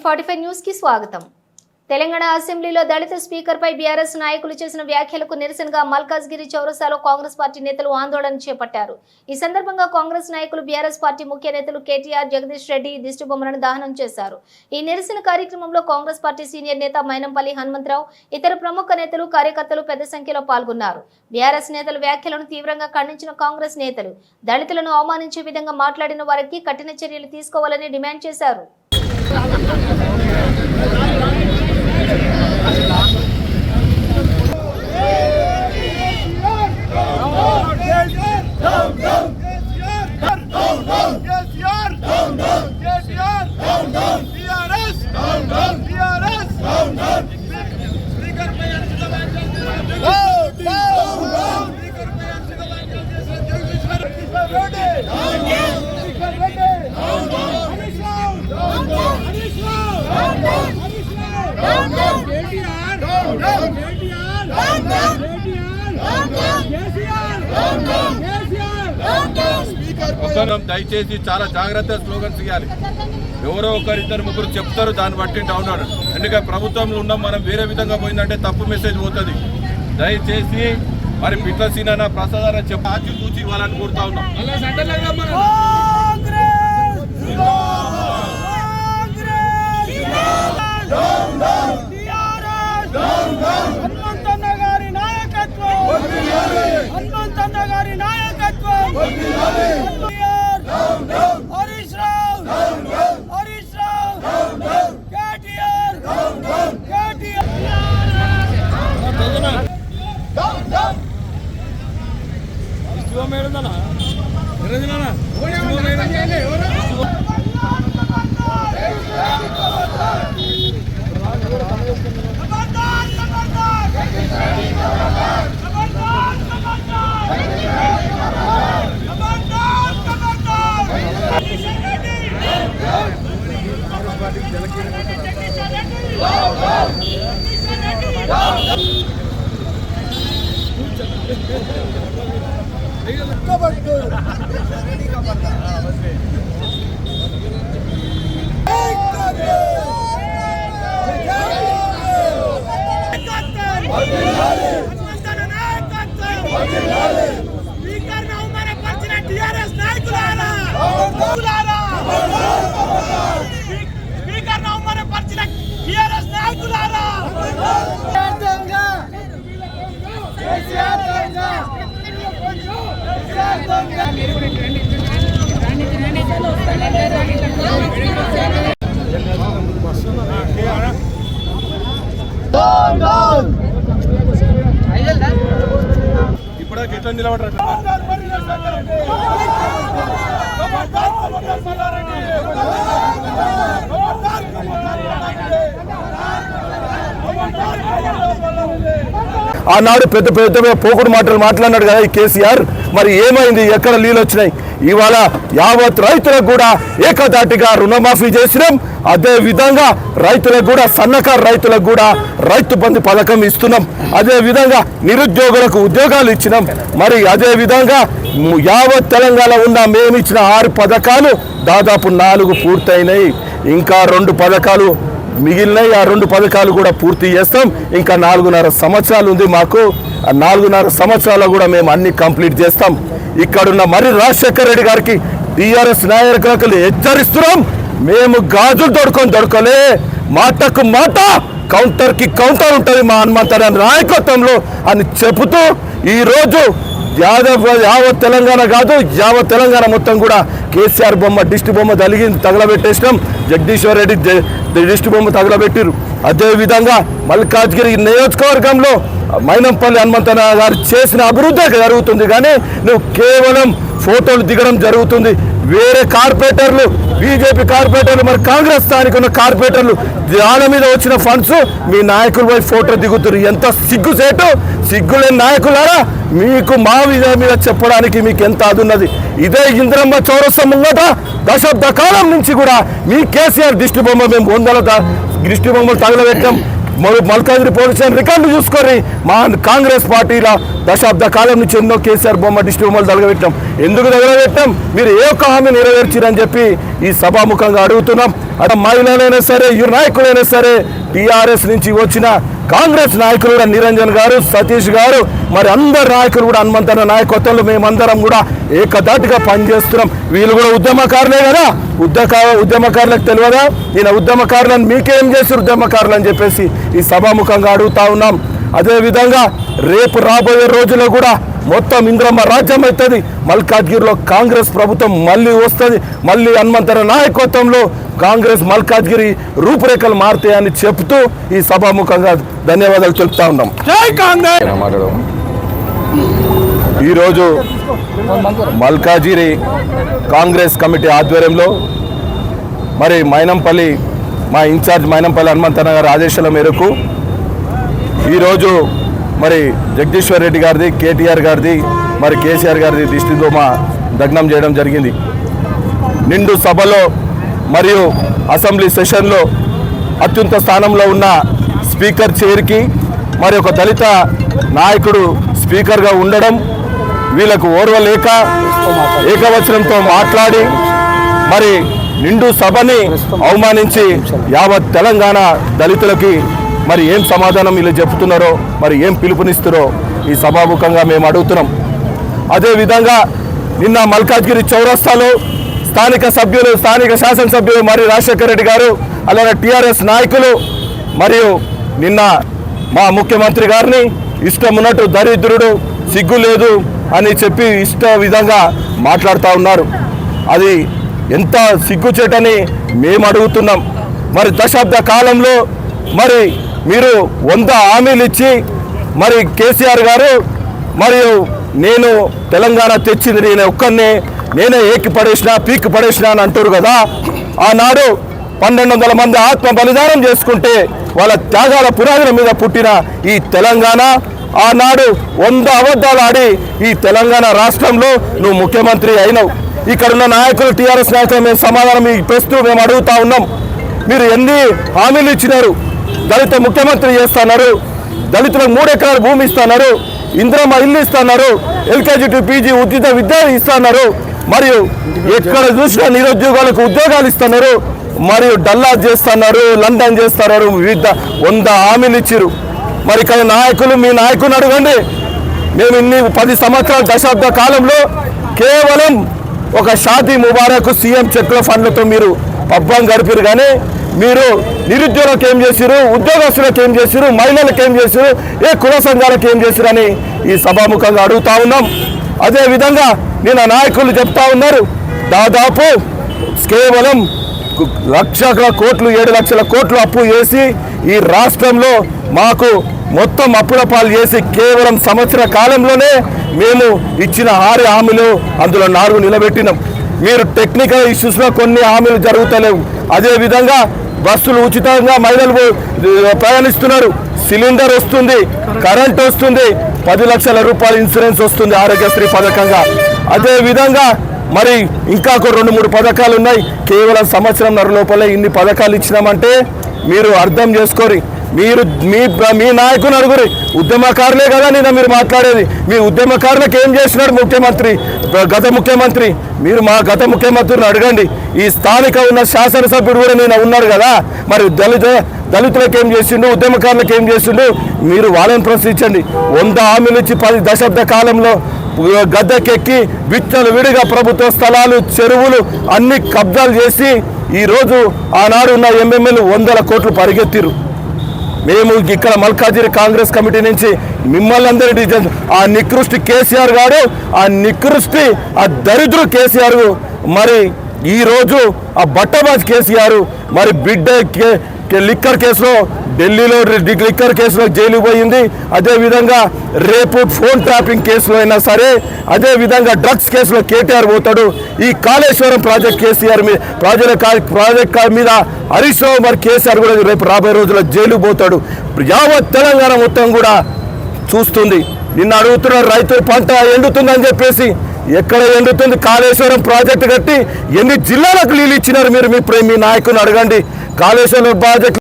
45 news కి స్వాగతం. తెలంగాణ అసెంబ్లీలో దళిత స్పీకర్ పై బీఆర్ఎస్ నాయకులు చేసిన వ్యాఖ్యలకు నిరసనగా మల్కాజ్గిరి చౌరస్తాలో కాంగ్రెస్ పార్టీ నేతలు ఆందోళన చేపట్టారు. ఈ సందర్భంగా కాంగ్రెస్ నాయకులు బీఆర్ఎస్ పార్టీ ముఖ్య నేతలు కేటీఆర్, జగదీష్ రెడ్డి దిష్టిబొమ్మలను దహనం చేశారు. ఈ నిరసన కార్యక్రమంలో కాంగ్రెస్ పార్టీ సీనియర్ నేత మైనంపల్లి హనుమంతరావు, ఇతర ప్రముఖ నేతలు, కార్యకర్తలు పెద్ద సంఖ్యలో పాల్గొన్నారు. బీఆర్ఎస్ నేతల వ్యాఖ్యలను తీవ్రంగా ఖండించిన కాంగ్రెస్ నేతలు దళితులను అవమానించే విధంగా మాట్లాడిన వారికి కఠిన చర్యలు తీసుకోవాలని డిమాండ్ చేశారు. దయచేసి చాలా జాగ్రత్త స్లోగన్స్ ఇవ్వాలి. ఎవరో ఒకరిద్దరు ముగ్గురు చెప్తారు, దాన్ని బట్టి ఉన్నాడు. ఎందుకంటే ప్రభుత్వంలో ఉన్నాం, మనం వేరే విధంగా పోయిందంటే తప్పు మెసేజ్ పోతుంది. దయచేసి మరి పిట్ల సీనా ప్రసాదాన్ని చెప్పి ఆచి తూచి ఇవ్వాలని కోరుతా ఉన్నాం. ఇప్పుడే ఎట్లా నిలబడరు ఆనాడు పెద్ద పెద్ద పోకుడు మాటలు మాట్లాడినాడు కదా ఈ కేసీఆర్. మరి ఏమైంది? ఎక్కడ నీళ్ళు వచ్చినాయి? ఇవాళ యావత్ రైతులకు కూడా ఏకదాటిగా రుణమాఫీ చేసినాం. అదే విధంగా రైతులకు కూడా, సన్నకారు రైతులకు కూడా రైతు బంధు పథకం ఇస్తున్నాం. అదే విధంగా నిరుద్యోగులకు ఉద్యోగాలు ఇచ్చినాం. మరి అదే విధంగా యావత్ తెలంగాణ ఉన్న మేము ఇచ్చిన 6 పథకాలు దాదాపు 4 పూర్తయినాయి. ఇంకా 2 పథకాలు మిగిలినాయి. ఆ 2 పథకాలు కూడా పూర్తి చేస్తాం. ఇంకా 4.5 సంవత్సరాలు ఉంది మాకు. ఆ 4.5 సంవత్సరాలు కూడా మేము అన్ని కంప్లీట్ చేస్తాం. ఇక్కడున్న మరి రాజశేఖర్ రెడ్డి గారికి టీఆర్ఎస్ నాయకులకు హెచ్చరిస్తున్నాం. మేము గాజులు దొరకలే, మాటకు మాట, కౌంటర్కి కౌంటర్ ఉంటుంది మా హనుమంతరావు నాయకత్వంలో అని చెబుతూ ఈరోజు యావత్ తెలంగాణ కాదు, యావత్ తెలంగాణ మొత్తం కూడా కేసీఆర్ బొమ్మ, దిష్టి బొమ్మ తగలబెట్టేసినాం. జగదీశ్వర్ రెడ్డి దిష్టి బొమ్మ తగలబెట్టిరు. అదేవిధంగా మల్కాజ్గిరి నియోజకవర్గంలో మైనంపల్లి హనుమంతరావు గారు చేసిన అభివృద్ధి జరుగుతుంది, కానీ నువ్వు కేవలం ఫోటోలు దిగడం జరుగుతుంది. వేరే కార్పొరేటర్లు, బీజేపీ కార్పొరేటర్లు, మరి కాంగ్రెస్ స్థానిక ఉన్న కార్పొరేటర్లు దాని మీద వచ్చిన ఫండ్స్ మీ నాయకులు పోయి ఫోటో దిగుతారు. ఎంత సిగ్గుసేటు! సిగ్గులేని నాయకులారా, మీకు మా మీద చెప్పడానికి మీకు ఎంత అదున్నది? ఇదే ఇంద్రమ్మ చౌరస్తా ముంగట దశాబ్ద కాలం నుంచి కూడా మీ కేసీఆర్ దిష్టి బొమ్మ మేము 100 దిష్టి బొమ్మలు తగలబెట్టాం. మల్కాజ్గిరి పోలీస్ స్టేషన్ రికార్డు చూసుకొని మా కాంగ్రెస్ పార్టీల దశాబ్ద కాలం నుంచి ఎన్నో కేసీఆర్ బొమ్మ డిస్ట్రిక్ట్ బొమ్మలు తగలబెట్టాం. ఎందుకు తగలబెట్టాం? మీరు ఏ ఒక్క హామీ నెరవేర్చిరని చెప్పి ఈ సభాముఖంగా అడుగుతున్నాం. అటు మహిళలైనా సరే, నాయకులైనా సరే, టీఆర్ఎస్ నుంచి వచ్చిన కాంగ్రెస్ నాయకులు కూడా నిరంజన్ గారు, సతీష్ గారు, మరి అందరు నాయకులు కూడా హనుమంతన్న నాయకత్వంలో మేమందరం కూడా ఏకదాటిగా పనిచేస్తున్నాం. వీళ్ళు కూడా ఉద్యమకారులే కదా, ఉద్యమకారులకు తెలియదా? ఈయన ఉద్యమకారులను మీకేం చేస్తారు ఉద్యమకారులు అని చెప్పేసి ఈ సభాముఖంగా అడుగుతా ఉన్నాం. అదేవిధంగా రేపు రాబోయే రోజుల్లో కూడా మొత్తం ఇంద్రమ్మ రాజ్యం అవుతుంది. మల్కాజ్గిరిలో కాంగ్రెస్ ప్రభుత్వం మళ్ళీ వస్తుంది. మళ్ళీ హనుమంతర నాయకత్వంలో కాంగ్రెస్ మల్కాజ్గిరి రూపురేఖలు మారుతాయని చెప్తూ ఈ సభాముఖంగా ధన్యవాదాలు తెలుపుతా ఉన్నాం. జై కాంగ్రెస్. ఈరోజు మల్కాజ్గిరి కాంగ్రెస్ కమిటీ ఆధ్వర్యంలో మరి మైనంపల్లి మా ఇన్ఛార్జ్ మైనంపల్లి హనుమంతన్న గారి ఆదేశాల మేరకు ఈరోజు మరి జగదీశ్వర్ రెడ్డి గారిది, కేటీఆర్ గారిది, మరి కేసీఆర్ గారిది దిష్టి బొమ్మ దగ్నం చేయడం జరిగింది. నిండు సభలో మరియు అసెంబ్లీ సెషన్లో అత్యున్నత స్థానంలో ఉన్న స్పీకర్ చైర్కి మరి ఒక దళిత నాయకుడు స్పీకర్గా ఉండడం వీళ్ళకు ఓర్వలేక ఏకవచనంతో మాట్లాడి మరి నిండు సభని అవమానించి యావత్ తెలంగాణ దళితులకి మరి ఏం సమాధానం వీళ్ళు చెప్తున్నారో, మరి ఏం పిలుపునిస్తారో ఈ సభాముఖంగా మేము అడుగుతున్నాం. అదేవిధంగా నిన్న మల్కాజ్గిరి చౌరస్తాలో స్థానిక శాసనసభ్యులు మరి రాజశేఖర రెడ్డి గారు, అలాగే టీఆర్ఎస్ నాయకులు మరియు నిన్న మా ముఖ్యమంత్రి గారిని ఇష్టం ఉన్నట్టు దరిద్రుడు, సిగ్గు లేదు అని చెప్పి ఇష్ట విధంగా మాట్లాడుతూ ఉన్నారు. అది ఎంత సిగ్గుచేటని మేము అడుగుతున్నాం. మరి దశాబ్ద కాలంలో మరి మీరు 100 హామీలు ఇచ్చి మరి కేసీఆర్ గారు మరియు నేను తెలంగాణ తెచ్చింది నేను ఒక్కనే, నేనే పీకి పడేసిన అని అంటారు కదా. ఆనాడు 1200 మంది ఆత్మ బలిదానం చేసుకుంటే వాళ్ళ త్యాగాల పునాదుల మీద పుట్టిన ఈ తెలంగాణ ఆనాడు 100 అబద్ధాలు ఆడి ఈ తెలంగాణ రాష్ట్రంలో నువ్వు ముఖ్యమంత్రి అయినావు. ఇక్కడున్న నాయకులు, టీఆర్ఎస్ నాయకులు మేము సమాధానం ఇస్తూ మేము అడుగుతా ఉన్నాం. మీరు ఎన్ని హామీలు ఇచ్చినారు? దళిత ముఖ్యమంత్రి చేస్తున్నారు, దళితులకు 3 ఎకరాల భూమి ఇస్తున్నారు, ఇంద్రమ్మ ఇల్లు ఇస్తున్నారు, LKG to PG ఉచిత విద్య ఇస్తున్నారు, మరియు ఎక్కడ చూసినా నిరుద్యోగాలకు ఉద్యోగాలు ఇస్తున్నారు, మరియు డల్లా చేస్తున్నారు, లండన్ చేస్తున్నారు, వివిధ 100 హామీలు ఇచ్చిరు. మరి ఇక్కడ నాయకులు, మీ నాయకుని అడగండి. మేము ఇన్ని 10 సంవత్సరాల దశాబ్ద కాలంలో కేవలం ఒక షాదీ ముబారక్ సీఎం చెక్కుల ఫండ్లతో మీరు పబ్బం గడిపారు. కానీ మీరు నిరుద్యోగులకు ఏం చేశారు, ఉద్యోగస్తులకు ఏం చేశారు, మహిళలకు ఏం చేశారు, ఏ కుల సంఘాలకు ఏం చేశారు అని ఈ సభాముఖంగా అడుగుతా ఉన్నాం. అదేవిధంగా నిన్న నాయకులు చెప్తా ఉన్నారు, దాదాపు కేవలం 1,00,000 కోట్లు 7 లక్షల కోట్లు అప్పు చేసి ఈ రాష్ట్రంలో మాకు మొత్తం అప్పుల పాలు చేసి కేవలం సంవత్సర కాలంలోనే మేము ఇచ్చిన 6 హామీలు అందులో 4 నిలబెట్టినాం. మీరు టెక్నికల్ ఇష్యూస్లో కొన్ని హామీలు జరుగుతలేవు. అదేవిధంగా బస్సులు ఉచితంగా మహిళలు ప్రయాణిస్తున్నారు, సిలిండర్ వస్తుంది, కరెంట్ వస్తుంది, 10 లక్షల రూపాయల ఇన్సూరెన్స్ వస్తుంది ఆరోగ్యశ్రీ పథకంగా. అదేవిధంగా మరి ఇంకా 2-3 పథకాలు ఉన్నాయి. కేవలం సంవత్సరంన్నర లోపలే ఇన్ని పథకాలు ఇచ్చినామంటే మీరు అర్థం చేసుకోరి. మీరు మీ నాయకుని అడుగురి. ఉద్యమకారులే కదా నిన్న మీరు మాట్లాడేది. మీ ఉద్యమకారులకు ఏం చేసినాడు ముఖ్యమంత్రి, గత ముఖ్యమంత్రి? మీరు మా గత ముఖ్యమంత్రిని అడగండి. ఈ స్థానిక ఉన్న శాసనసభ్యుడు కూడా నేను ఉన్నాడు కదా, మరి దళితులకు ఏం చేసిండు, ఉద్యమకారులకు ఏం చేసిండు, మీరు వాళ్ళని ప్రశ్నించండి. 100 హామీలు ఇచ్చి 10 దశాబ్ద కాలంలో గద్దెకెక్కి విచ్చలు విడిగా ప్రభుత్వ స్థలాలు, చెరువులు అన్ని కబ్జాలు చేసి ఈరోజు ఆనాడు ఉన్న ఎమ్మెల్యేలు 100 కోట్లు పరిగెత్తిరు. మేము ఇక్కడ మల్కాజ్గిరి కాంగ్రెస్ కమిటీ నుంచి మిమ్మల్ని అందరినీ ఆ నికృష్టి కేసీఆర్ గారు, ఆ నికృష్టి ఆ దరిద్రు కేసీఆర్, మరి ఈరోజు ఆ బట్టబాజ్ కేసీఆర్ మరి బిడ్డ లిక్కర్ కేసులో ఢిల్లీలో లిక్కర్ కేసులో జైలు పోయింది. అదేవిధంగా రేపు ఫోన్ ట్రాపింగ్ కేసులో అయినా సరే, అదేవిధంగా డ్రగ్స్ కేసులో కేటీఆర్ పోతాడు. ఈ కాళేశ్వరం ప్రాజెక్ట్ కేసీఆర్ మీద ప్రాజెక్ట్ మీద హరీష్ రావు మరి కేసీఆర్ కూడా రేపు రాబోయే రోజుల్లో జైలు పోతాడు. యావత్ తెలంగాణ మొత్తం కూడా చూస్తుంది. నిన్న అడుగుతున్నారు రైతుల పంట ఎండుతుందని చెప్పేసి. ఎక్కడ ఎండుతుంది? కాళేశ్వరం ప్రాజెక్టు కట్టి ఎన్ని జిల్లాలకు నీళ్ళు ఇచ్చినారు మీరు? మీ నాయకుని అడగండి. కాళేశ్వరం ప్రాజెక్టు